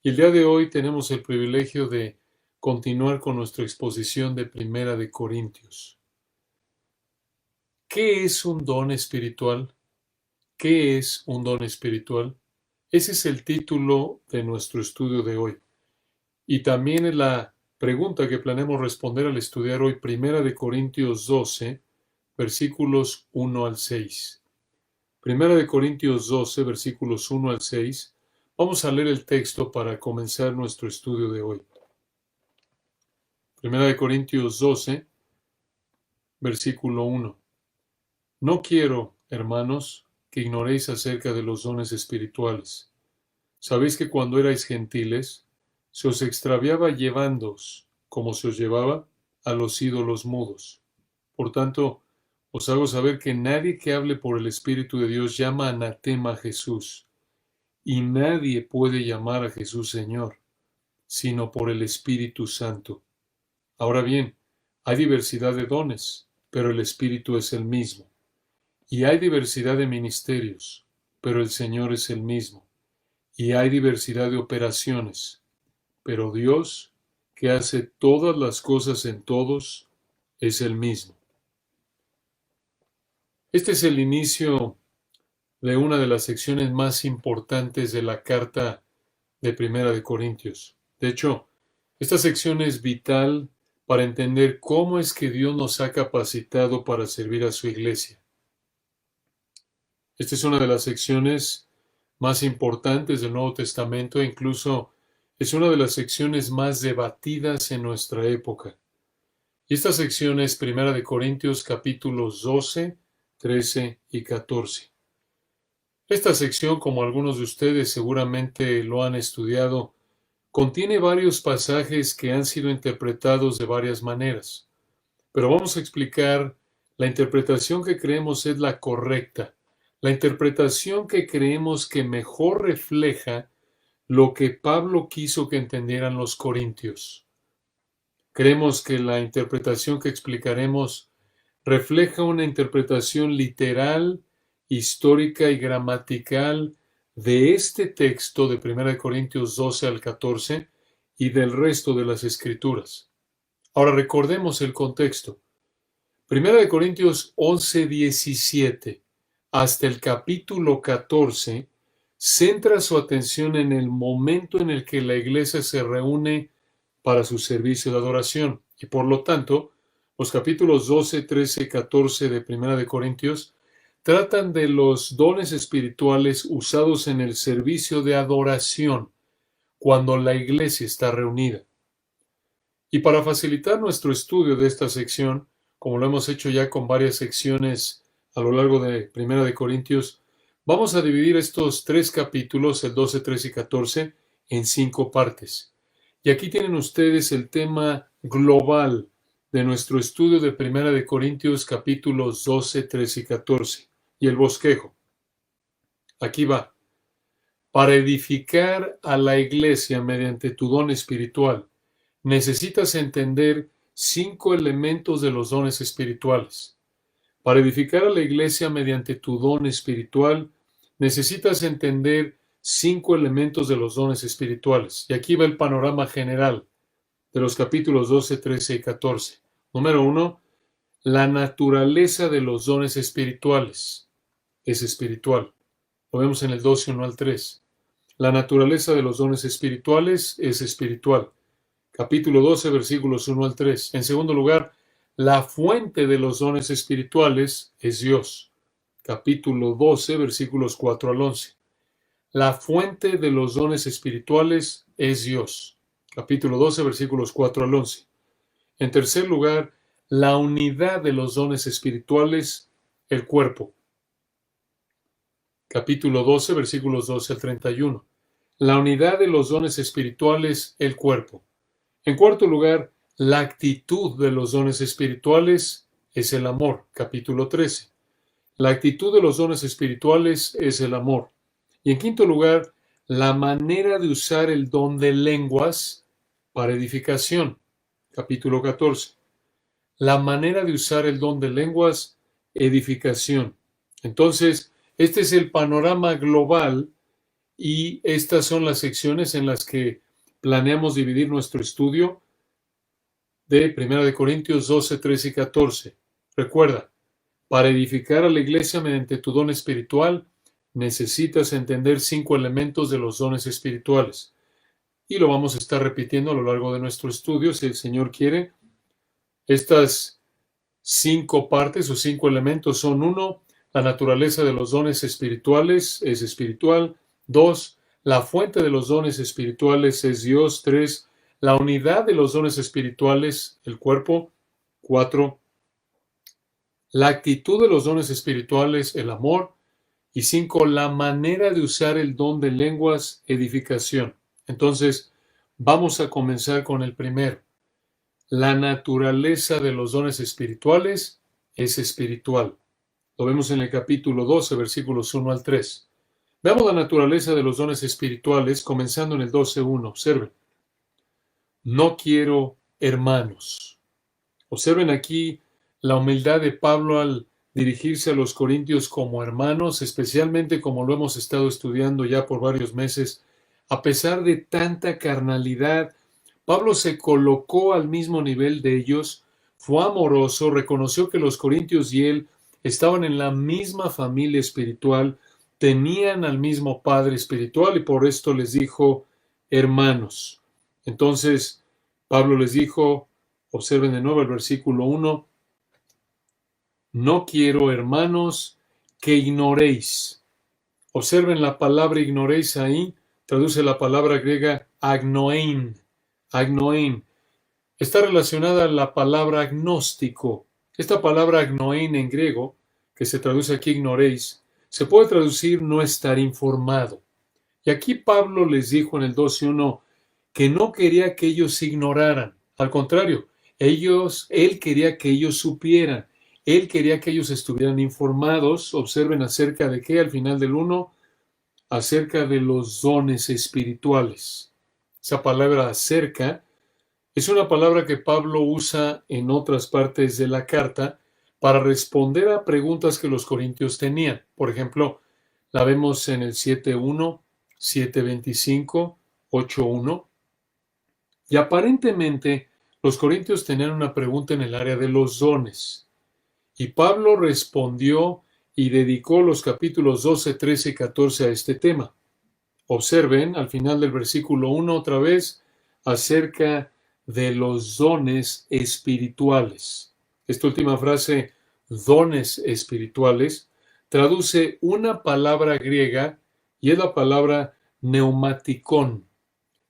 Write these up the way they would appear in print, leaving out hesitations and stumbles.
Y el día de hoy tenemos el privilegio de continuar con nuestra exposición de Primera de Corintios. ¿Qué es un don espiritual? ¿Qué es un don espiritual? Ese es el título de nuestro estudio de hoy. Y también es la pregunta que planeamos responder al estudiar hoy Primera de Corintios 12, versículos 1 al 6. Primera de Corintios 12, versículos 1 al 6. Vamos a leer el texto para comenzar nuestro estudio de hoy. Primera de Corintios 12, versículo 1. No quiero, hermanos, que ignoréis acerca de los dones espirituales. Sabéis que cuando erais gentiles, se os extraviaba llevándoos, como se os llevaba, a los ídolos mudos. Por tanto, os hago saber que nadie que hable por el Espíritu de Dios llama anatema a Jesús, y nadie puede llamar a Jesús Señor, sino por el Espíritu Santo. Ahora bien, hay diversidad de dones, pero el Espíritu es el mismo. Y hay diversidad de ministerios, pero el Señor es el mismo. Y hay diversidad de operaciones, pero Dios, que hace todas las cosas en todos, es el mismo. Este es el inicio de una de las secciones más importantes de la carta de Primera de Corintios. De hecho, esta sección es vital para entender cómo es que Dios nos ha capacitado para servir a su iglesia. Esta es una de las secciones más importantes del Nuevo Testamento e incluso es una de las secciones más debatidas en nuestra época. Y esta sección es Primera de Corintios capítulos 12, 13 y 14. Esta sección, como algunos de ustedes seguramente lo han estudiado, contiene varios pasajes que han sido interpretados de varias maneras. Pero vamos a explicar la interpretación que creemos es la correcta, la interpretación que creemos que mejor refleja lo que Pablo quiso que entendieran los corintios. Creemos que la interpretación que explicaremos refleja una interpretación literal, histórica y gramatical de este texto de 1 Corintios 12 al 14 y del resto de las Escrituras. Ahora recordemos el contexto. 1 Corintios 11, 17 hasta el capítulo 14 centra su atención en el momento en el que la iglesia se reúne para su servicio de adoración. Y por lo tanto, los capítulos 12, 13 y 14 de 1 Corintios tratan de los dones espirituales usados en el servicio de adoración cuando la iglesia está reunida. Y para facilitar nuestro estudio de esta sección, como lo hemos hecho ya con varias secciones a lo largo de 1 Corintios, vamos a dividir estos tres capítulos, el 12, 13 y 14, en 5 partes. Y aquí tienen ustedes el tema global de nuestro estudio de 1 Corintios capítulos 12, 13 y 14. Y el bosquejo. Aquí va. Para edificar a la iglesia mediante tu don espiritual, necesitas entender 5 elementos de los dones espirituales. Para edificar a la iglesia mediante tu don espiritual, necesitas entender 5 elementos de los dones espirituales. Y aquí va el panorama general de los capítulos 12, 13 y 14. Número 1, la naturaleza de los dones espirituales. Es espiritual. Lo vemos en el 12, 1 al 3. La naturaleza de los dones espirituales es espiritual. Capítulo 12, versículos 1 al 3. En segundo lugar, la fuente de los dones espirituales es Dios. Capítulo 12, versículos 4 al 11. La fuente de los dones espirituales es Dios. Capítulo 12, versículos 4 al 11. En tercer lugar, la unidad de los dones espirituales, el cuerpo. Capítulo 12, versículos 12 al 31. La unidad de los dones espirituales, el cuerpo. En cuarto lugar, la actitud de los dones espirituales es el amor. Capítulo 13. La actitud de los dones espirituales es el amor. Y en quinto lugar, la manera de usar el don de lenguas para edificación. Capítulo 14. La manera de usar el don de lenguas, edificación. Entonces, este es el panorama global y estas son las secciones en las que planeamos dividir nuestro estudio de 1 Corintios 12, 13 y 14. Recuerda, para edificar a la iglesia mediante tu don espiritual, necesitas entender 5 elementos de los dones espirituales. Y lo vamos a estar repitiendo a lo largo de nuestro estudio, si el Señor quiere. Estas 5 partes o 5 elementos son: 1, la naturaleza de los dones espirituales es espiritual. 2, la fuente de los dones espirituales es Dios. 3, la unidad de los dones espirituales, el cuerpo. 4, la actitud de los dones espirituales, el amor. Y 5, la manera de usar el don de lenguas, edificación. Entonces, vamos a comenzar con el primero. La naturaleza de los dones espirituales es espiritual. Lo vemos en el capítulo 12, versículos 1 al 3. Veamos la naturaleza de los dones espirituales, comenzando en el 12:1. Observen. No quiero hermanos. Observen aquí la humildad de Pablo al dirigirse a los corintios como hermanos, especialmente como lo hemos estado estudiando ya por varios meses. A pesar de tanta carnalidad, Pablo se colocó al mismo nivel de ellos, fue amoroso, reconoció que los corintios y él estaban en la misma familia espiritual, tenían al mismo Padre espiritual y por esto les dijo hermanos. Entonces, Pablo les dijo, observen de nuevo el versículo 1, no quiero, hermanos, que ignoréis. Observen la palabra ignoréis ahí, traduce la palabra griega agnoein. Agnoein. Está relacionada a la palabra agnóstico. Esta palabra agnoein en griego, que se traduce aquí ignoréis, se puede traducir no estar informado. Y aquí Pablo les dijo en el 12:1 que no quería que ellos ignoraran. Al contrario, él quería que ellos supieran. Él quería que ellos estuvieran informados. Observen acerca de qué al final del 1, acerca de los dones espirituales. Esa palabra acerca es una palabra que Pablo usa en otras partes de la carta para responder a preguntas que los corintios tenían. Por ejemplo, la vemos en el 7:1, 7:25, 8:1. Y aparentemente los corintios tenían una pregunta en el área de los dones. Y Pablo respondió y dedicó los capítulos 12, 13 y 14 a este tema. Observen al final del versículo 1 otra vez acerca de los dones espirituales. Esta última frase, dones espirituales, traduce una palabra griega y es la palabra neumaticón.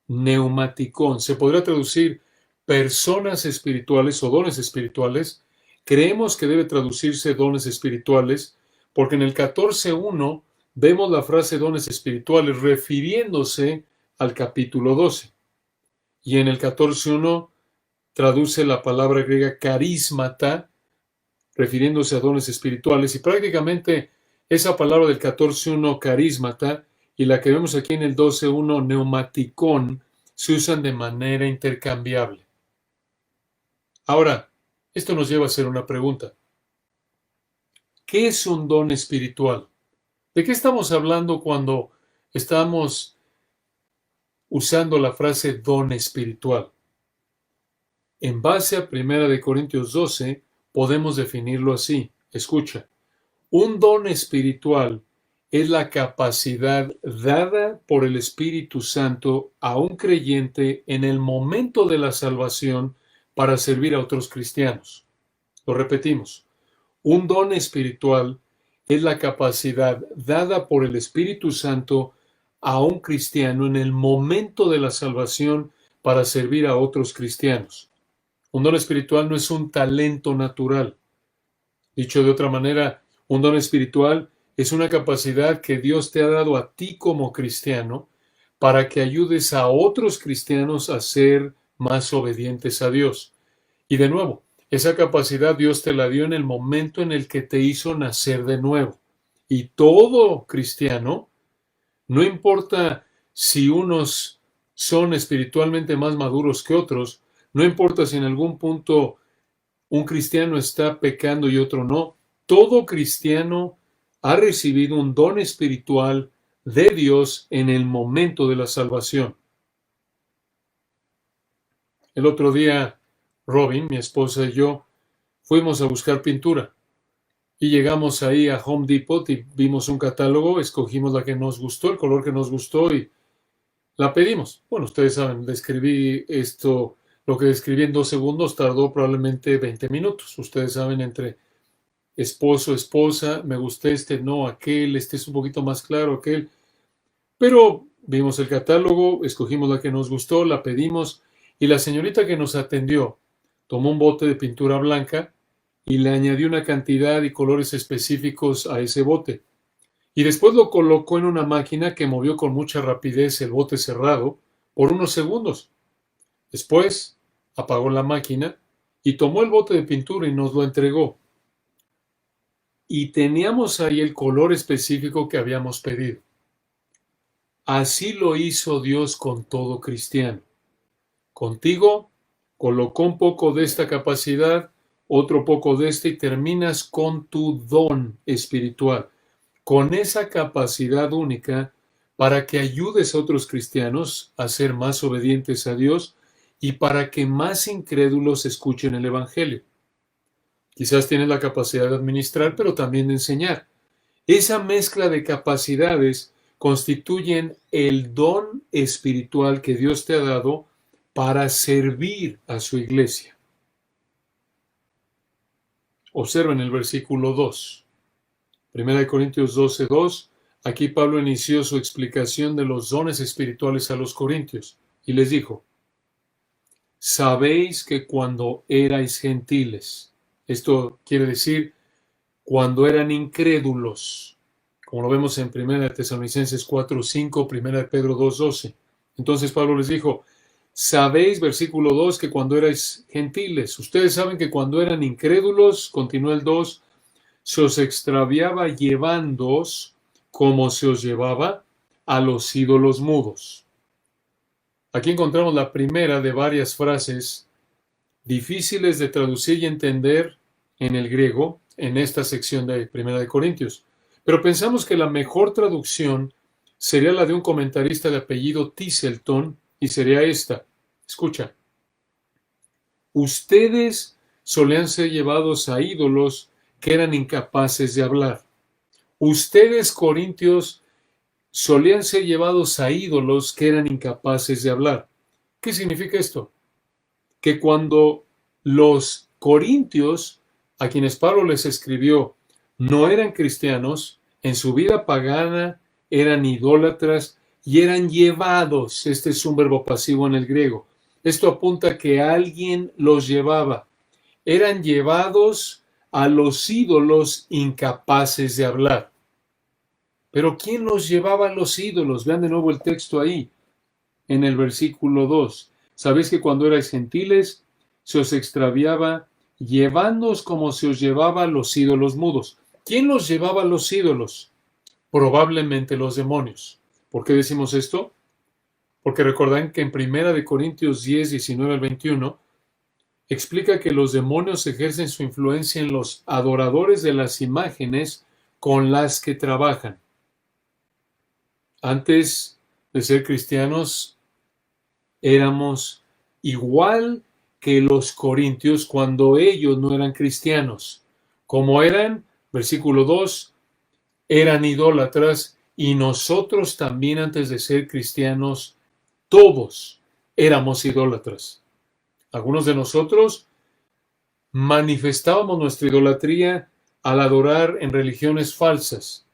Neumaticón. Se podría traducir personas espirituales o dones espirituales. Creemos que debe traducirse dones espirituales porque en el 14:1 vemos la frase dones espirituales refiriéndose al capítulo 12. Y en el 14:1 traduce la palabra griega carismata, refiriéndose a dones espirituales. Y prácticamente esa palabra del 14:1 carismata y la que vemos aquí en el 12:1 neumaticón se usan de manera intercambiable. Ahora, esto nos lleva a hacer una pregunta. ¿Qué es un don espiritual? ¿De qué estamos hablando cuando estamos usando la frase don espiritual? En base a 1 Corintios 12, podemos definirlo así. Escucha, un don espiritual es la capacidad dada por el Espíritu Santo a un creyente en el momento de la salvación para servir a otros cristianos. Lo repetimos. Un don espiritual es la capacidad dada por el Espíritu Santo a un cristiano en el momento de la salvación para servir a otros cristianos. Un don espiritual no es un talento natural. Dicho de otra manera, un don espiritual es una capacidad que Dios te ha dado a ti como cristiano para que ayudes a otros cristianos a ser más obedientes a Dios. Y de nuevo, esa capacidad Dios te la dio en el momento en el que te hizo nacer de nuevo. Y todo cristiano, no importa si unos son espiritualmente más maduros que otros, no importa si en algún punto un cristiano está pecando y otro no, todo cristiano ha recibido un don espiritual de Dios en el momento de la salvación. El otro día, Robin, mi esposa y yo, fuimos a buscar pintura y llegamos ahí a Home Depot y vimos un catálogo, escogimos la que nos gustó, el color que nos gustó y la pedimos. Bueno, ustedes saben, describí esto, lo que describí en 2 segundos tardó probablemente 20 minutos. Ustedes saben, entre esposo, esposa, me gusta este, no aquel, este es un poquito más claro, aquel. Pero vimos el catálogo, escogimos la que nos gustó, la pedimos y la señorita que nos atendió tomó un bote de pintura blanca y le añadió una cantidad y colores específicos a ese bote. Y después lo colocó en una máquina que movió con mucha rapidez el bote cerrado por unos segundos. Después apagó la máquina y tomó el bote de pintura y nos lo entregó. Y teníamos ahí el color específico que habíamos pedido. Así lo hizo Dios con todo cristiano. Contigo colocó un poco de esta capacidad, otro poco de esta y terminas con tu don espiritual, con esa capacidad única para que ayudes a otros cristianos a ser más obedientes a Dios y para que más incrédulos escuchen el Evangelio. Quizás tienes la capacidad de administrar, pero también de enseñar. Esa mezcla de capacidades constituyen el don espiritual que Dios te ha dado para servir a su iglesia. Observen el versículo 2. 1 Corintios 12:2. Aquí Pablo inició su explicación de los dones espirituales a los corintios y les dijo: sabéis que cuando erais gentiles, esto quiere decir cuando eran incrédulos, como lo vemos en 1 Tesalonicenses 4:5, 1 Pedro 2:12. Entonces Pablo les dijo: sabéis, versículo 2, que cuando erais gentiles, ustedes saben que cuando eran incrédulos, continúa el 2, se os extraviaba llevándoos como se os llevaba a los ídolos mudos. Aquí encontramos la primera de varias frases difíciles de traducir y entender en el griego en esta sección de 1 Corintios. Pero pensamos que la mejor traducción sería la de un comentarista de apellido Tisselton y sería esta. Escucha. Ustedes solían ser llevados a ídolos que eran incapaces de hablar. Ustedes, corintios, solían ser llevados a ídolos que eran incapaces de hablar. ¿Qué significa esto? Que cuando los corintios, a quienes Pablo les escribió, no eran cristianos, en su vida pagana eran idólatras y eran llevados. Este es un verbo pasivo en el griego. Esto apunta a que alguien los llevaba. Eran llevados a los ídolos incapaces de hablar. Pero ¿quién los llevaba a los ídolos? Vean de nuevo el texto ahí, en el versículo 2. Sabéis que cuando erais gentiles, se os extraviaba llevándoos como se os llevaba a los ídolos mudos. ¿Quién los llevaba a los ídolos? Probablemente los demonios. ¿Por qué decimos esto? Porque recordan que en 1 Corintios 10, 19 al 21, explica que los demonios ejercen su influencia en los adoradores de las imágenes con las que trabajan. Antes de ser cristianos, éramos igual que los corintios cuando ellos no eran cristianos. Como eran, versículo 2, eran idólatras y nosotros también antes de ser cristianos, todos éramos idólatras. Algunos de nosotros manifestábamos nuestra idolatría al adorar en religiones falsas,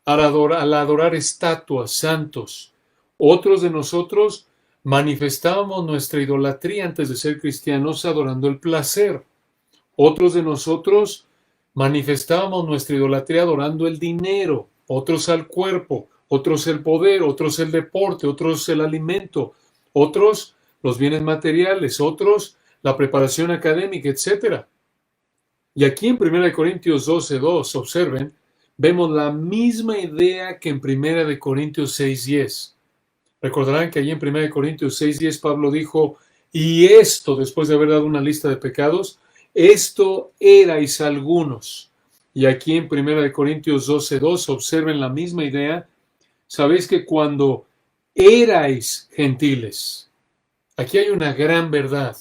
al adorar estatuas, santos. Otros de nosotros manifestábamos nuestra idolatría antes de ser cristianos adorando el placer. Otros de nosotros manifestábamos nuestra idolatría adorando el dinero, otros al cuerpo, otros el poder, otros el deporte, otros el alimento, otros los bienes materiales, otros la preparación académica, etc. Y aquí en 1 Corintios 12:2, observen, vemos la misma idea que en 1 Corintios 6:10. Recordarán que allí en 1 Corintios 6:10 Pablo dijo, y esto, después de haber dado una lista de pecados, esto erais algunos. Y aquí en 1 Corintios 12:2 observen la misma idea, Sabéis que cuando erais gentiles, aquí hay una gran verdad.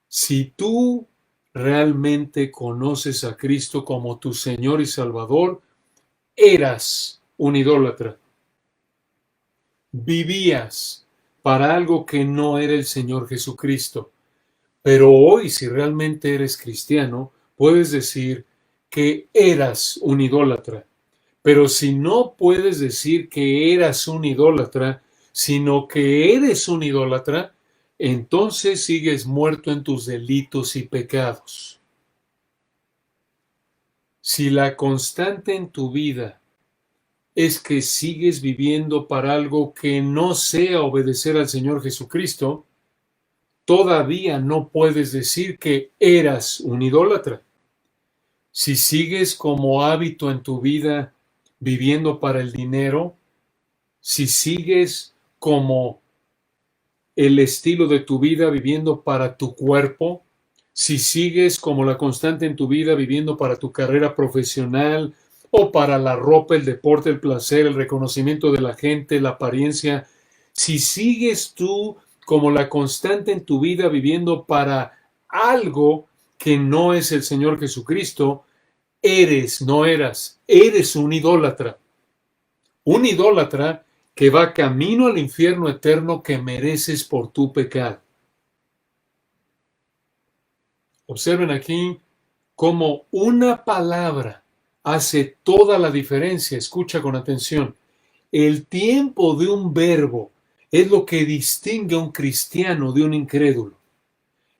Si tú realmente conoces a Cristo como tu Señor y Salvador, eras un idólatra. Vivías para algo que no era el Señor Jesucristo. Pero hoy, si realmente eres cristiano, puedes decir que eras un idólatra. Pero si no puedes decir que eras un idólatra, sino que eres un idólatra, entonces sigues muerto en tus delitos y pecados. Si la constante en tu vida es que sigues viviendo para algo que no sea obedecer al Señor Jesucristo, todavía no puedes decir que eras un idólatra. Si sigues como hábito en tu vida viviendo para el dinero, si sigues como el estilo de tu vida viviendo para tu cuerpo, si sigues como la constante en tu vida viviendo para tu carrera profesional o para la ropa, el deporte, el placer, el reconocimiento de la gente, la apariencia, si sigues tú como la constante en tu vida viviendo para algo que no es el Señor Jesucristo, eres un idólatra. Un idólatra que va camino al infierno eterno que mereces por tu pecado. Observen aquí cómo una palabra hace toda la diferencia. Escucha con atención. El tiempo de un verbo es lo que distingue a un cristiano de un incrédulo.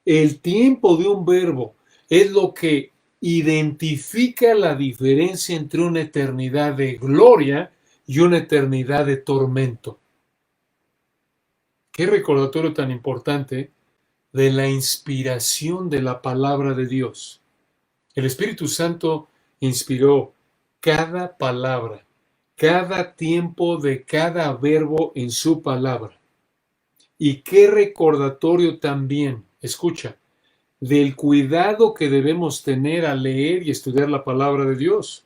El tiempo de un verbo es lo que identifica la diferencia entre una eternidad de gloria y una eternidad de tormento. Qué recordatorio tan importante de la inspiración de la palabra de Dios. El Espíritu Santo inspiró cada palabra, cada tiempo de cada verbo en su palabra. Y qué recordatorio también, escucha, del cuidado que debemos tener al leer y estudiar la palabra de Dios.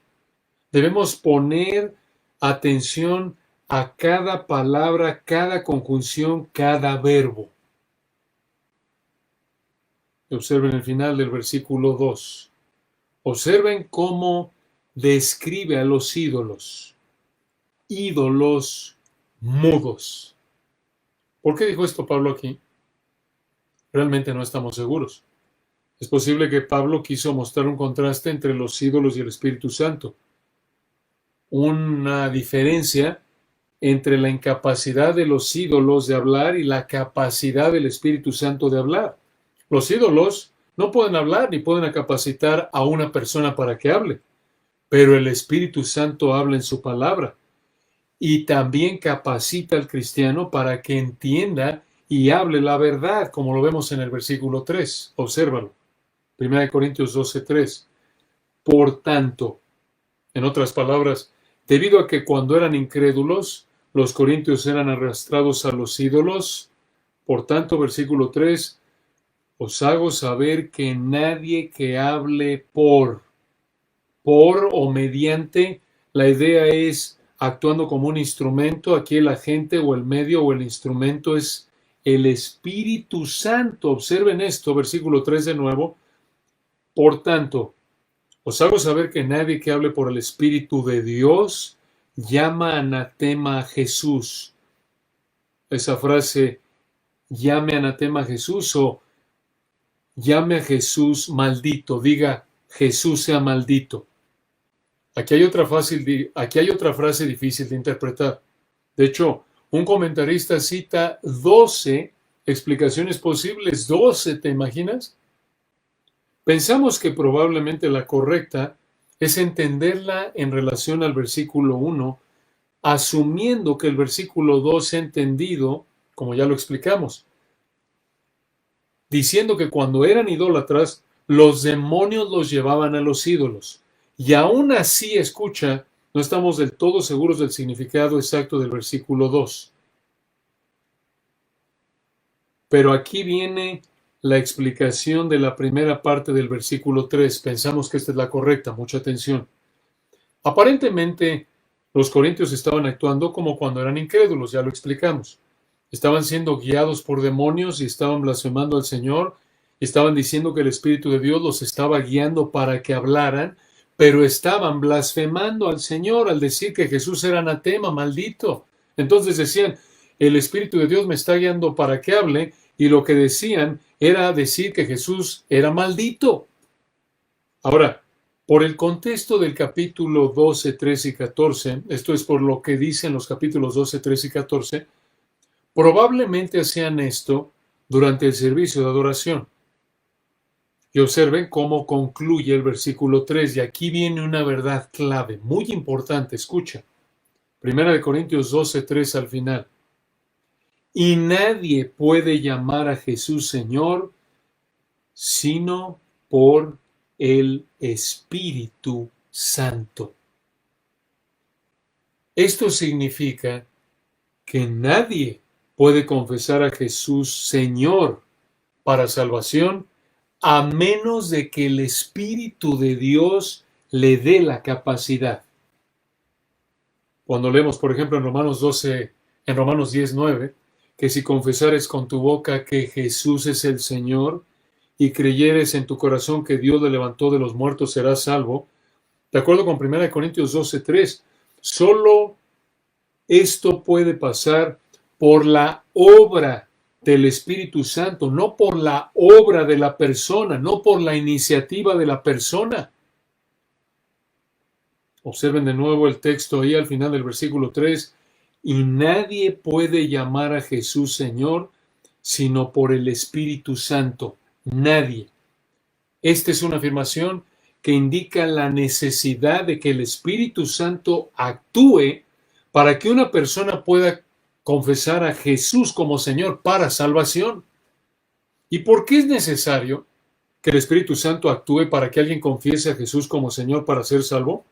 Debemos poner atención a cada palabra, cada conjunción, cada verbo. Observen el final del versículo 2. Observen cómo describe a los ídolos. Ídolos mudos. ¿Por qué dijo esto Pablo aquí? Realmente no estamos seguros. Es posible que Pablo quiso mostrar un contraste entre los ídolos y el Espíritu Santo. Una diferencia entre la incapacidad de los ídolos de hablar y la capacidad del Espíritu Santo de hablar. Los ídolos no pueden hablar ni pueden capacitar a una persona para que hable, pero el Espíritu Santo habla en su palabra y también capacita al cristiano para que entienda y hable la verdad, como lo vemos en el versículo 3. Obsérvalo. 1 Corintios 12:3. Por tanto, en otras palabras, debido a que cuando eran incrédulos, los corintios eran arrastrados a los ídolos, por tanto, versículo 3, os hago saber que nadie que hable por o mediante, la idea es actuando como un instrumento, aquí el agente o el medio o el instrumento es el Espíritu Santo. Observen esto, versículo 3 de nuevo. Por tanto, os hago saber que nadie que hable por el Espíritu de Dios llama anatema a Jesús. Esa frase, llame anatema a Jesús o llame a Jesús maldito, diga Jesús sea maldito. Aquí hay otra frase difícil de interpretar. De hecho, un comentarista cita 12 explicaciones posibles. 12, ¿te imaginas? Pensamos que probablemente la correcta es entenderla en relación al versículo 1, asumiendo que el versículo 2 se ha entendido, como ya lo explicamos, diciendo que cuando eran idólatras, los demonios los llevaban a los ídolos. Y aún así, escucha, no estamos del todo seguros del significado exacto del versículo 2. Pero aquí viene la explicación de la primera parte del versículo 3. Pensamos que esta es la correcta, mucha atención. Aparentemente, Los corintios estaban actuando como cuando eran incrédulos, ya lo explicamos. Estaban siendo guiados por demonios y estaban blasfemando al Señor. Estaban diciendo que el Espíritu de Dios los estaba guiando para que hablaran, pero estaban blasfemando al Señor al decir que Jesús era anatema, maldito. Entonces decían, el Espíritu de Dios me está guiando para que hable, y lo que decían era decir que Jesús era maldito. Ahora, por el contexto del capítulo 12, 13 y 14, esto es por lo que dicen los capítulos 12, 13 y 14, probablemente hacían esto durante el servicio de adoración. Y observen cómo concluye el versículo 3, y aquí viene una verdad clave, muy importante, escucha. Primera de Corintios 12, 3 al final. Y nadie puede llamar a Jesús Señor sino por el Espíritu Santo. Esto significa que nadie puede confesar a Jesús Señor para salvación a menos de que el Espíritu de Dios le dé la capacidad. Cuando leemos, por ejemplo, en Romanos 10:9, que si confesares con tu boca que Jesús es el Señor y creyeres en tu corazón que Dios le levantó de los muertos, serás salvo. De acuerdo con 1 Corintios 12:3, solo esto puede pasar por la obra del Espíritu Santo, no por la obra de la persona, no por la iniciativa de la persona. Observen de nuevo el texto ahí al final del versículo 3. Y nadie puede llamar a Jesús Señor sino por el Espíritu Santo. Nadie. Esta es una afirmación que indica la necesidad de que el Espíritu Santo actúe para que una persona pueda confesar a Jesús como Señor para salvación. ¿Y por qué es necesario que el Espíritu Santo actúe para que alguien confiese a Jesús como Señor para ser salvo?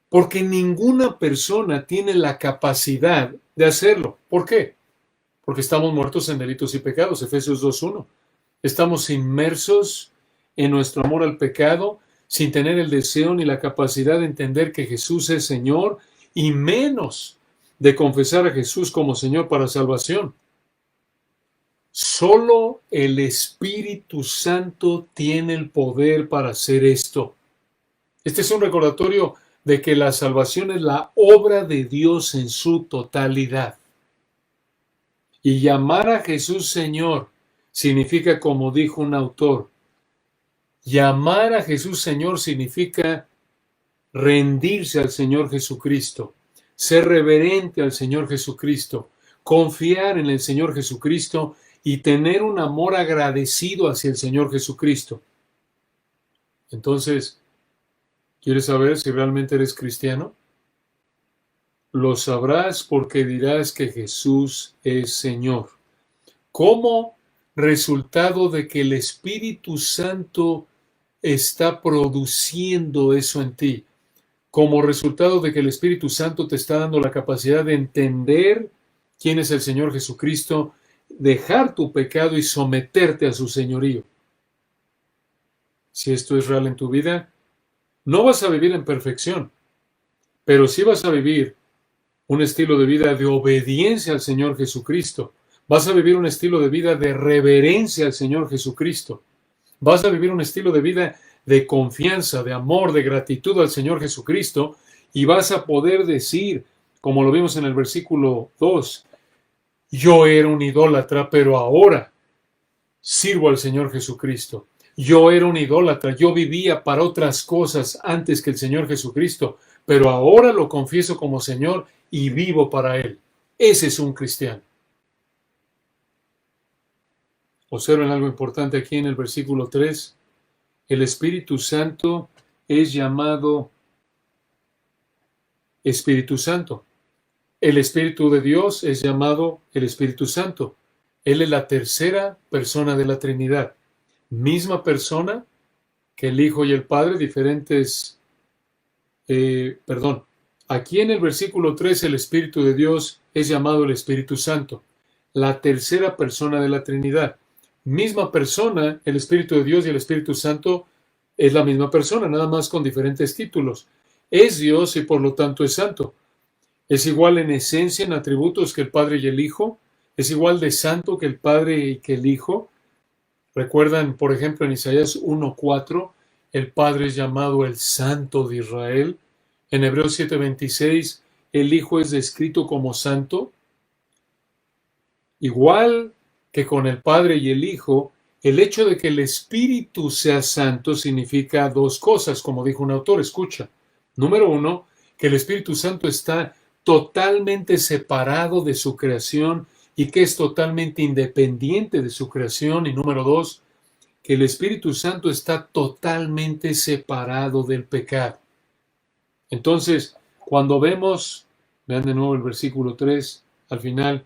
Porque ninguna persona tiene la capacidad de hacerlo. ¿Por qué? Porque estamos muertos en delitos y pecados, Efesios 2:1. Estamos inmersos en nuestro amor al pecado, sin tener el deseo ni la capacidad de entender que Jesús es Señor, y menos de confesar a Jesús como Señor para salvación. Solo el Espíritu Santo tiene el poder para hacer esto. Este es un recordatorio de que la salvación es la obra de Dios en su totalidad. Y llamar a Jesús Señor significa, como dijo un autor, llamar a Jesús Señor significa rendirse al Señor Jesucristo, ser reverente al Señor Jesucristo, confiar en el Señor Jesucristo y tener un amor agradecido hacia el Señor Jesucristo. Entonces, ¿quieres saber si realmente eres cristiano? Lo sabrás porque dirás que Jesús es Señor. Como resultado de que el Espíritu Santo está produciendo eso en ti, como resultado de que el Espíritu Santo te está dando la capacidad de entender quién es el Señor Jesucristo, dejar tu pecado y someterte a su señorío. Si esto es real en tu vida, no vas a vivir en perfección, pero sí vas a vivir un estilo de vida de obediencia al Señor Jesucristo. Vas a vivir un estilo de vida de reverencia al Señor Jesucristo. Vas a vivir un estilo de vida de confianza, de amor, de gratitud al Señor Jesucristo, y vas a poder decir, como lo vimos en el versículo 2, yo era un idólatra, pero ahora sirvo al Señor Jesucristo. Yo era un idólatra, yo vivía para otras cosas antes que el Señor Jesucristo, pero ahora lo confieso como Señor y vivo para Él. Ese es un cristiano. Observen algo importante aquí en el versículo 3. El Espíritu Santo es llamado Espíritu Santo. El Espíritu de Dios es llamado el Espíritu Santo. Él es la tercera persona de la Trinidad. Misma persona que el Hijo y el Padre, diferentes... Aquí en el versículo 3 el Espíritu de Dios es llamado el Espíritu Santo. La tercera persona de la Trinidad. Misma persona, el Espíritu de Dios y el Espíritu Santo es la misma persona, nada más con diferentes títulos. es Dios y por lo tanto es santo. Es igual en esencia, en atributos que el Padre y el Hijo. Es igual de santo que el Padre y que el Hijo. Recuerdan, por ejemplo, en Isaías 1:4, el Padre es llamado el Santo de Israel. En Hebreos 7:26, el Hijo es descrito como santo. Igual que con el Padre y el Hijo, el hecho de que el Espíritu sea santo significa dos cosas, como dijo un autor. Escucha. Número uno, que el Espíritu Santo está totalmente separado de su creación y que es totalmente independiente de su creación. Y número dos, que el Espíritu Santo está totalmente separado del pecado. Entonces, cuando vean de nuevo el versículo 3, al final,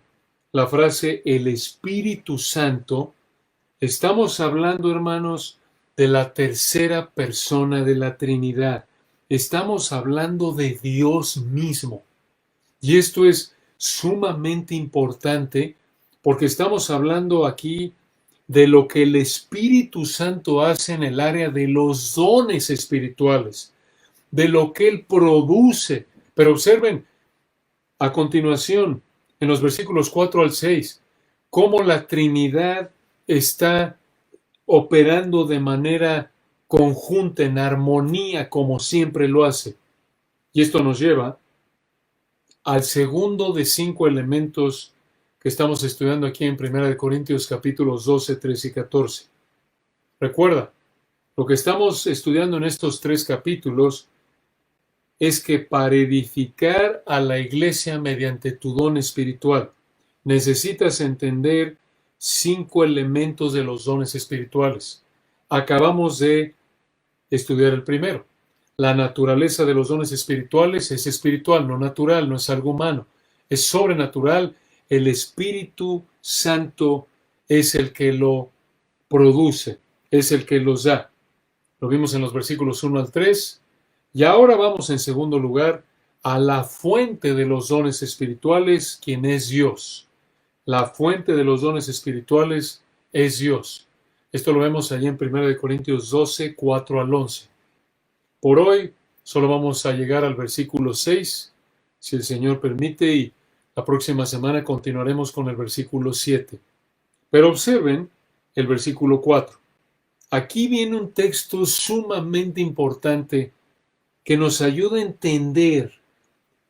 la frase el Espíritu Santo, estamos hablando, hermanos, de la tercera persona de la Trinidad. Estamos hablando de Dios mismo. Y esto es sumamente importante porque estamos hablando aquí de lo que el Espíritu Santo hace en el área de los dones espirituales, de lo que Él produce. Pero observen a continuación, en los versículos 4 al 6, cómo la Trinidad está operando de manera conjunta, en armonía, como siempre lo hace. Y esto nos lleva al segundo de 5 elementos que estamos estudiando aquí en 1 Corintios capítulos 12, 13 y 14. Recuerda, lo que estamos estudiando en estos 3 capítulos es que para edificar a la iglesia mediante tu don espiritual, necesitas entender 5 elementos de los dones espirituales. Acabamos de estudiar el primero. La naturaleza de los dones espirituales es espiritual, no natural, no es algo humano. Es sobrenatural. El Espíritu Santo es el que lo produce, es el que los da. Lo vimos en los versículos 1 al 3. Y ahora vamos en segundo lugar a la fuente de los dones espirituales, quien es Dios. La fuente de los dones espirituales es Dios. Esto lo vemos allí en 1 Corintios 12, 4 al 11. Por hoy solo vamos a llegar al versículo 6, si el Señor permite, y la próxima semana continuaremos con el versículo 7. Pero observen el versículo 4. Aquí viene un texto sumamente importante que nos ayuda a entender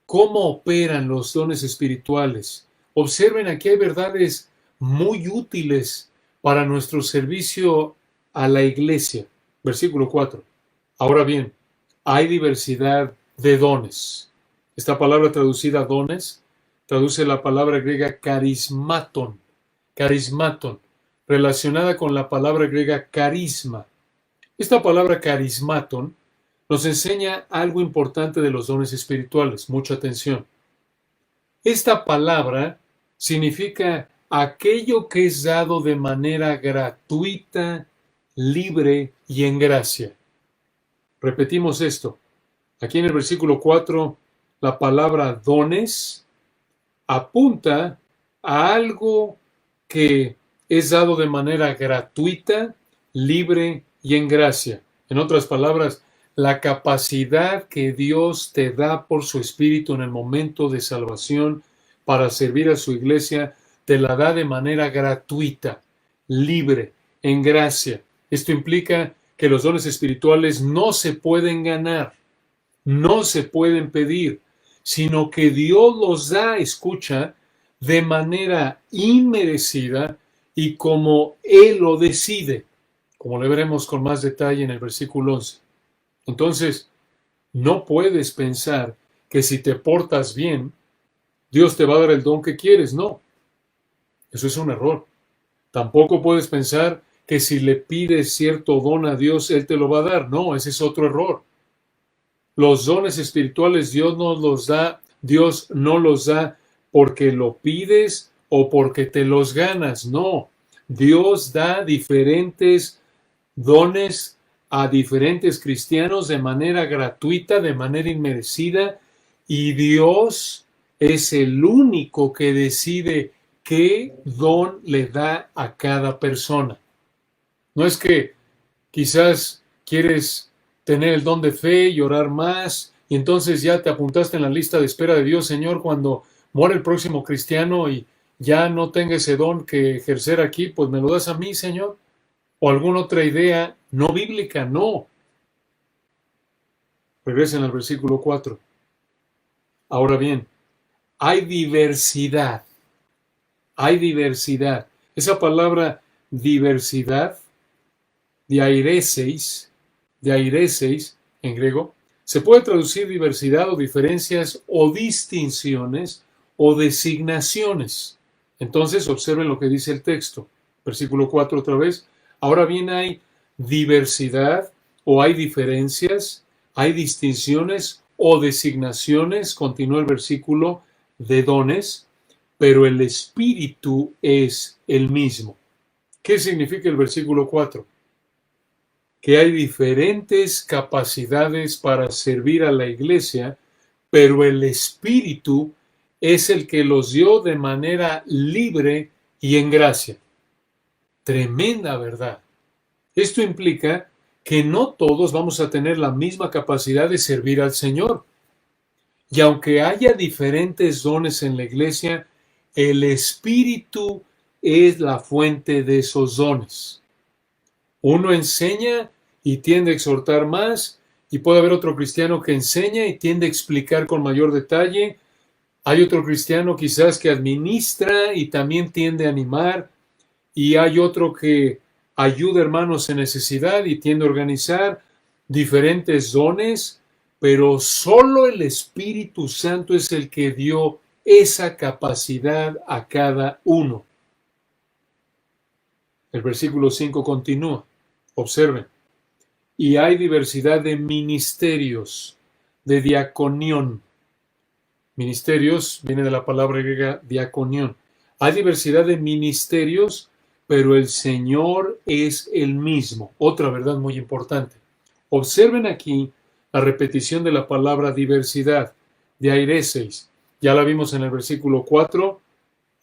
cómo operan los dones espirituales. Observen, aquí hay verdades muy útiles para nuestro servicio a la iglesia. Versículo 4. Ahora bien, hay diversidad de dones. Esta palabra traducida dones traduce la palabra griega carismaton, relacionada con la palabra griega carisma. Esta palabra carismaton nos enseña algo importante de los dones espirituales. Mucha atención. Esta palabra significa aquello que es dado de manera gratuita, libre y en gracia. Repetimos esto. Aquí en el versículo 4, la palabra dones apunta a algo que es dado de manera gratuita, libre y en gracia. En otras palabras, la capacidad que Dios te da por su Espíritu en el momento de salvación para servir a su iglesia, te la da de manera gratuita, libre, en gracia. Esto implica que los dones espirituales no se pueden ganar, no se pueden pedir, sino que Dios los da, escucha, de manera inmerecida y como Él lo decide, como le veremos con más detalle en el versículo 11. Entonces, no puedes pensar que si te portas bien, Dios te va a dar el don que quieres. No, eso es un error. Tampoco puedes pensar que si le pides cierto don a Dios, Él te lo va a dar. No, ese es otro error. Los dones espirituales Dios no los da porque lo pides o porque te los ganas. No, Dios da diferentes dones a diferentes cristianos de manera gratuita, de manera inmerecida, y Dios es el único que decide qué don le da a cada persona. No es que quizás quieres tener el don de fe y orar más y entonces ya te apuntaste en la lista de espera de Dios, Señor, cuando muere el próximo cristiano y ya no tenga ese don que ejercer aquí, pues me lo das a mí, Señor. O alguna otra idea no bíblica, no. Regresen al versículo 4. Ahora bien, hay diversidad. Hay diversidad. Esa palabra diversidad, diaireseis en griego, se puede traducir diversidad o diferencias o distinciones o designaciones. Entonces, observen lo que dice el texto. Versículo 4 otra vez. Ahora bien, hay diversidad o hay diferencias, hay distinciones o designaciones, continúa el versículo, de dones, pero el Espíritu es el mismo. ¿Qué significa el versículo 4? Que hay diferentes capacidades para servir a la iglesia, pero el Espíritu es el que los dio de manera libre y en gracia. Tremenda verdad. Esto implica que no todos vamos a tener la misma capacidad de servir al Señor. Y aunque haya diferentes dones en la iglesia, el Espíritu es la fuente de esos dones. Uno enseña y tiende a exhortar más, y puede haber otro cristiano que enseña y tiende a explicar con mayor detalle. Hay otro cristiano quizás que administra y también tiende a animar, y hay otro que ayuda a hermanos en necesidad y tiende a organizar diferentes dones, pero solo el Espíritu Santo es el que dio esa capacidad a cada uno. El versículo 5 continúa. Observen. Y hay diversidad de ministerios, de diaconión. Ministerios viene de la palabra griega diaconión. Hay diversidad de ministerios, pero el Señor es el mismo. Otra verdad muy importante. Observen aquí la repetición de la palabra diversidad, diaireseis. Ya la vimos en el versículo 4.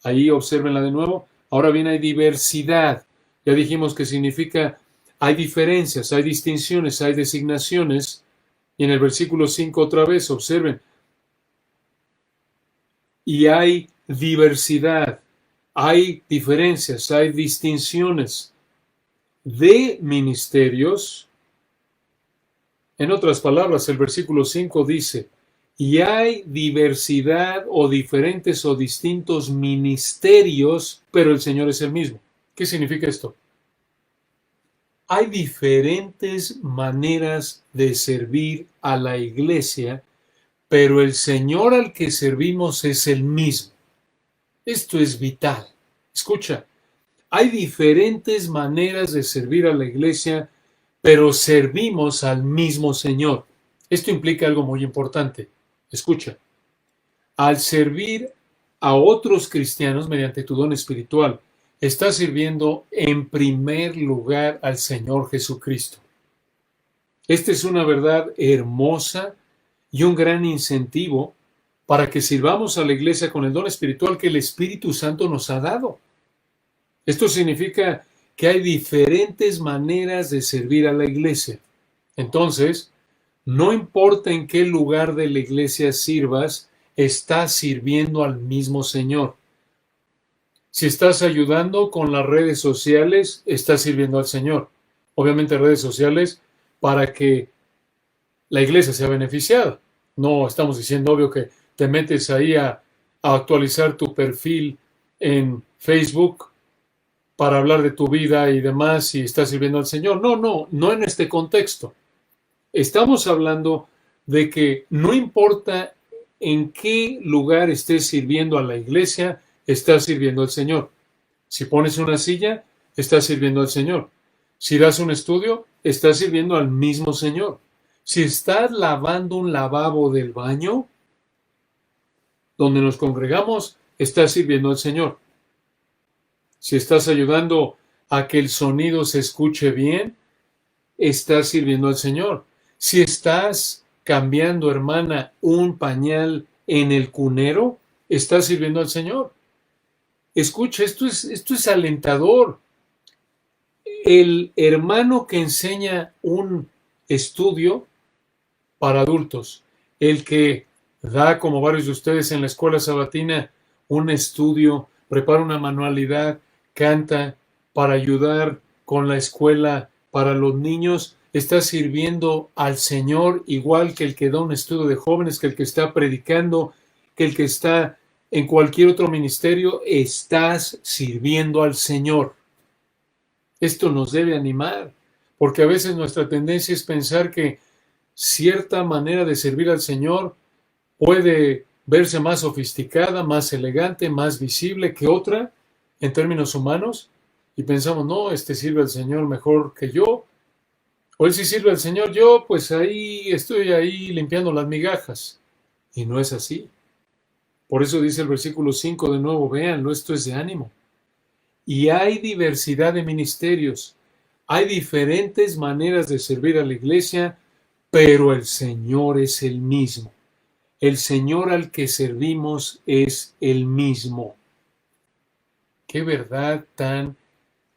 Ahí obsérvenla de nuevo. Ahora bien, hay diversidad. Ya dijimos que significa hay diferencias, hay distinciones, hay designaciones. Y en el versículo 5 otra vez, observen. Y hay diversidad, hay diferencias, hay distinciones de ministerios. En otras palabras, el versículo 5 dice, y hay diversidad o diferentes o distintos ministerios, pero el Señor es el mismo. ¿Qué significa esto? Hay diferentes maneras de servir a la iglesia, pero el Señor al que servimos es el mismo. Esto es vital. Escucha, hay diferentes maneras de servir a la iglesia, pero servimos al mismo Señor. Esto implica algo muy importante. Escucha, al servir a otros cristianos mediante tu don espiritual, estás sirviendo en primer lugar al Señor Jesucristo. Esta es una verdad hermosa y un gran incentivo para que sirvamos a la iglesia con el don espiritual que el Espíritu Santo nos ha dado. Esto significa que hay diferentes maneras de servir a la iglesia. Entonces, no importa en qué lugar de la iglesia sirvas, estás sirviendo al mismo Señor. Si estás ayudando con las redes sociales, estás sirviendo al Señor. Obviamente redes sociales para que la iglesia sea beneficiada. No estamos diciendo, obvio, que te metes ahí a actualizar tu perfil en Facebook para hablar de tu vida y demás y estás sirviendo al Señor. No en este contexto. Estamos hablando de que no importa en qué lugar estés sirviendo a la iglesia, estás sirviendo al Señor. Si pones una silla, estás sirviendo al Señor. Si das un estudio, estás sirviendo al mismo Señor. Si estás lavando un lavabo del baño, donde nos congregamos, estás sirviendo al Señor. Si estás ayudando a que el sonido se escuche bien, estás sirviendo al Señor. Si estás cambiando, hermana, un pañal en el cunero, estás sirviendo al Señor. Escucha, esto es alentador. El hermano que enseña un estudio para adultos el que da, como varios de ustedes en la escuela sabatina, un estudio, prepara una manualidad, canta para ayudar con la escuela para los niños, está sirviendo al Señor igual que el que da un estudio de jóvenes, que el que está predicando, que el que está en cualquier otro ministerio. Estás sirviendo al Señor. Esto nos debe animar, porque a veces nuestra tendencia es pensar que cierta manera de servir al Señor puede verse más sofisticada, más elegante, más visible que otra en términos humanos, y pensamos, no, este sirve al Señor mejor que yo, o él sí sirve al Señor, yo pues ahí estoy ahí limpiando las migajas. Y no es así. Por eso dice el versículo 5 de nuevo, véanlo, esto es de ánimo. Y hay diversidad de ministerios, hay diferentes maneras de servir a la iglesia, pero el Señor es el mismo. El Señor al que servimos es el mismo. Qué verdad tan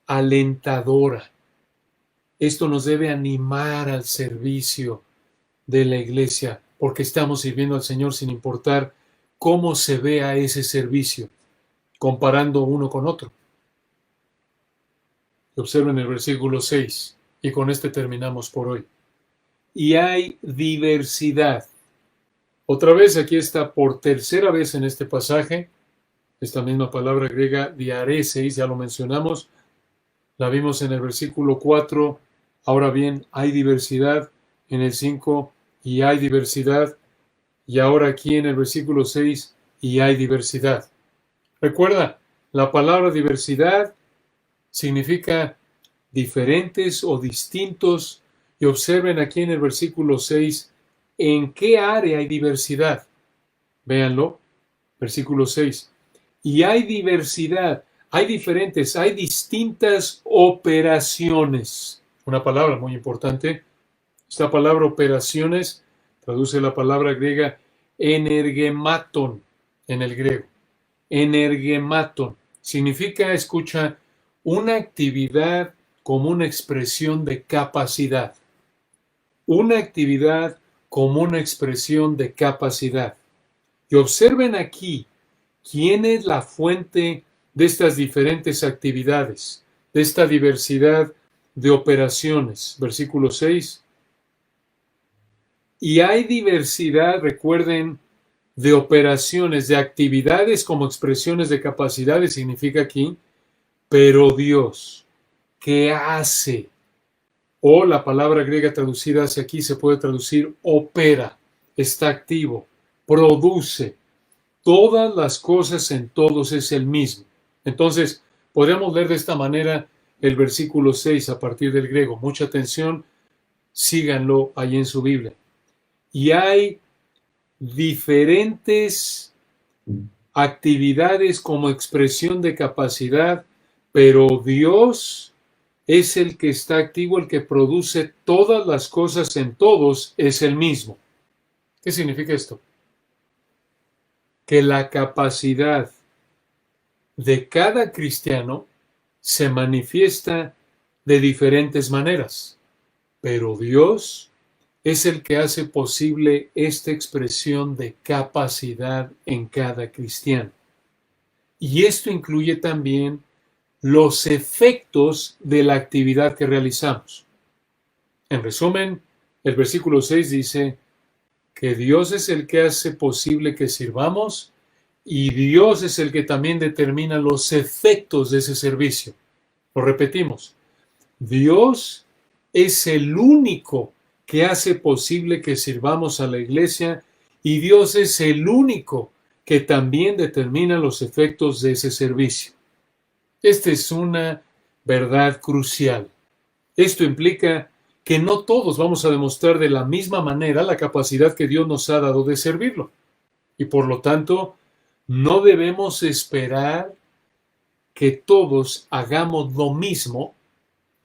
alentadora. Esto nos debe animar al servicio de la iglesia, porque estamos sirviendo al Señor sin importar cómo se vea ese servicio, comparando uno con otro. Observen el versículo 6, y con este terminamos por hoy. Y hay diversidad. Otra vez, aquí está por tercera vez en este pasaje, esta misma palabra griega, diareseis, ya lo mencionamos, la vimos en el versículo 4, ahora bien, hay diversidad, en el 5, y hay diversidad, y ahora aquí en el versículo 6, y hay diversidad. Recuerda, la palabra diversidad significa diferentes o distintos, y observen aquí en el versículo 6, ¿en qué área hay diversidad? Véanlo, versículo 6. Y hay diversidad, hay diferentes, hay distintas operaciones. Una palabra muy importante. Esta palabra operaciones traduce la palabra griega energematon en el griego. Energematon significa, escucha, una actividad como una expresión de capacidad. Una actividad como una expresión de capacidad. Y observen aquí quién es la fuente de estas diferentes actividades, de esta diversidad de operaciones. Versículo 6. Y hay diversidad, recuerden, de operaciones, de actividades como expresiones de capacidades, significa aquí, pero Dios, ¿qué hace? O la palabra griega traducida hacia aquí se puede traducir opera, está activo, produce. Todas las cosas en todos es el mismo. Entonces, podríamos leer de esta manera el versículo 6 a partir del griego. Mucha atención, síganlo ahí en su Biblia. Y hay diferentes actividades como expresión de capacidad, pero Dios es el que está activo, el que produce todas las cosas en todos, es el mismo. ¿Qué significa esto? Que la capacidad de cada cristiano se manifiesta de diferentes maneras, pero Dios es el que hace posible esta expresión de capacidad en cada cristiano. Y esto incluye también los efectos de la actividad que realizamos. En resumen, el versículo 6 dice que Dios es el que hace posible que sirvamos y Dios es el que también determina los efectos de ese servicio. Lo repetimos, Dios es el único que hace posible que sirvamos a la iglesia y Dios es el único que también determina los efectos de ese servicio. Esta es una verdad crucial. Esto implica que no todos vamos a demostrar de la misma manera la capacidad que Dios nos ha dado de servirlo. Y por lo tanto, no debemos esperar que todos hagamos lo mismo.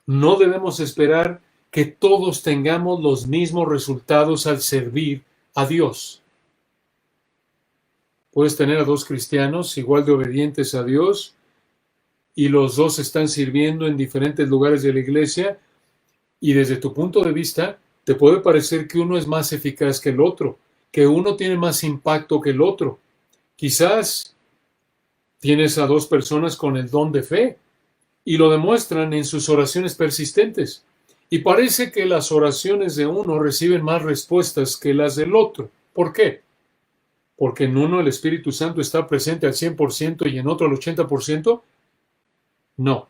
No debemos esperar que todos tengamos los mismos resultados al servir a Dios. Puedes tener a dos cristianos igual de obedientes a Dios y los dos están sirviendo en diferentes lugares de la iglesia y desde tu punto de vista te puede parecer que uno es más eficaz que el otro, que uno tiene más impacto que el otro. Quizás tienes a dos personas con el don de fe y lo demuestran en sus oraciones persistentes. Y parece que las oraciones de uno reciben más respuestas que las del otro. ¿Por qué? Porque en uno el Espíritu Santo está presente al 100% y en otro al 80%. No,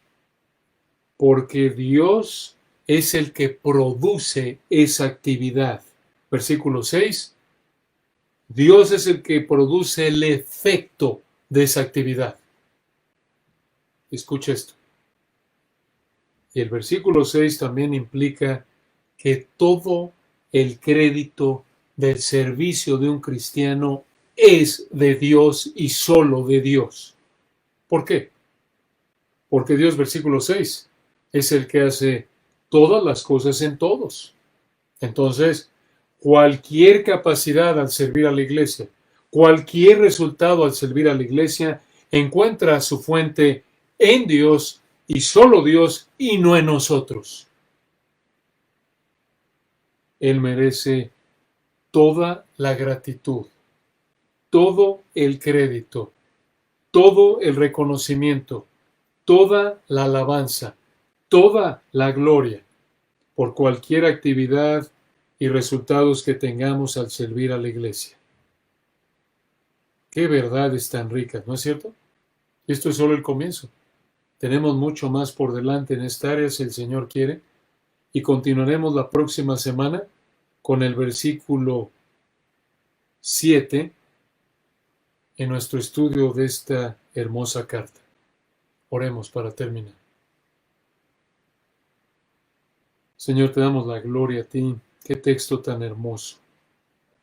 porque Dios es el que produce esa actividad. Versículo 6. Dios es el que produce el efecto de esa actividad. Escucha esto. Y el versículo 6 también implica que todo el crédito del servicio de un cristiano es de Dios y solo de Dios. ¿Por qué? Porque Dios, versículo 6, es el que hace todas las cosas en todos. Entonces, cualquier capacidad al servir a la iglesia, cualquier resultado al servir a la iglesia, encuentra su fuente en Dios y solo Dios y no en nosotros. Él merece toda la gratitud, todo el crédito, todo el reconocimiento, toda la alabanza, toda la gloria por cualquier actividad y resultados que tengamos al servir a la iglesia. Qué verdades tan ricas, ¿no es cierto? Esto es solo el comienzo. Tenemos mucho más por delante en esta área, si el Señor quiere, y continuaremos la próxima semana con el versículo 7 en nuestro estudio de esta hermosa carta. Oremos para terminar. Señor, te damos la gloria a ti. Qué texto tan hermoso.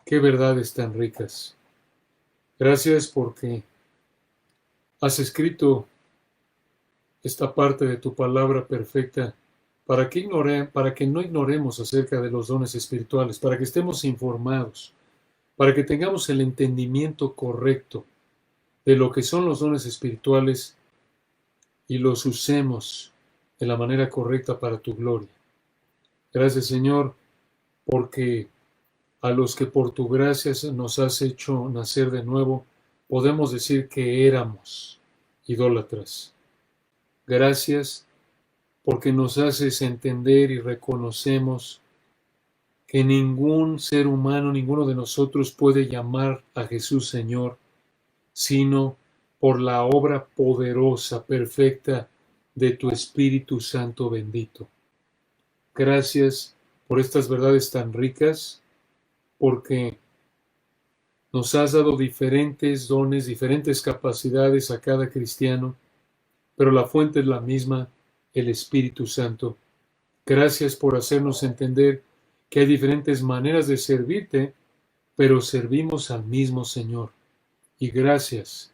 Qué verdades tan ricas. Gracias porque has escrito esta parte de tu palabra perfecta para que no ignoremos acerca de los dones espirituales, para que estemos informados, para que tengamos el entendimiento correcto de lo que son los dones espirituales y los usemos de la manera correcta para tu gloria. Gracias, Señor, porque a los que por tu gracia nos has hecho nacer de nuevo, podemos decir que éramos idólatras. Gracias porque nos haces entender y reconocemos que ningún ser humano, ninguno de nosotros puede llamar a Jesús Señor, sino por la obra poderosa, perfecta de tu Espíritu Santo bendito. Gracias por estas verdades tan ricas, porque nos has dado diferentes dones, diferentes capacidades a cada cristiano, pero la fuente es la misma, el Espíritu Santo. Gracias por hacernos entender que hay diferentes maneras de servirte, pero servimos al mismo Señor. Y gracias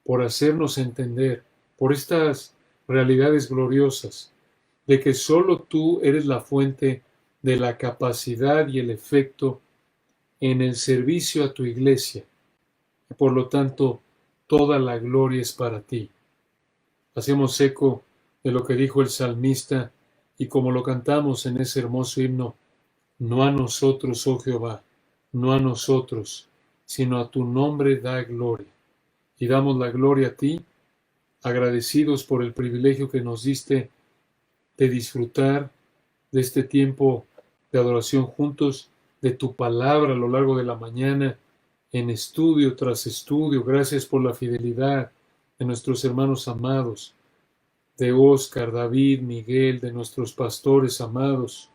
por hacernos entender, por estas realidades gloriosas, de que solo tú eres la fuente de la capacidad y el efecto en el servicio a tu iglesia. Y por lo tanto, toda la gloria es para ti. Hacemos eco de lo que dijo el salmista y como lo cantamos en ese hermoso himno, no a nosotros, oh Jehová, no a nosotros, sino a tu nombre da gloria. Y damos la gloria a ti, agradecidos por el privilegio que nos diste de disfrutar de este tiempo de adoración juntos, de tu palabra a lo largo de la mañana, en estudio tras estudio. Gracias por la fidelidad de nuestros hermanos amados, de Oscar, David, Miguel, de nuestros pastores amados,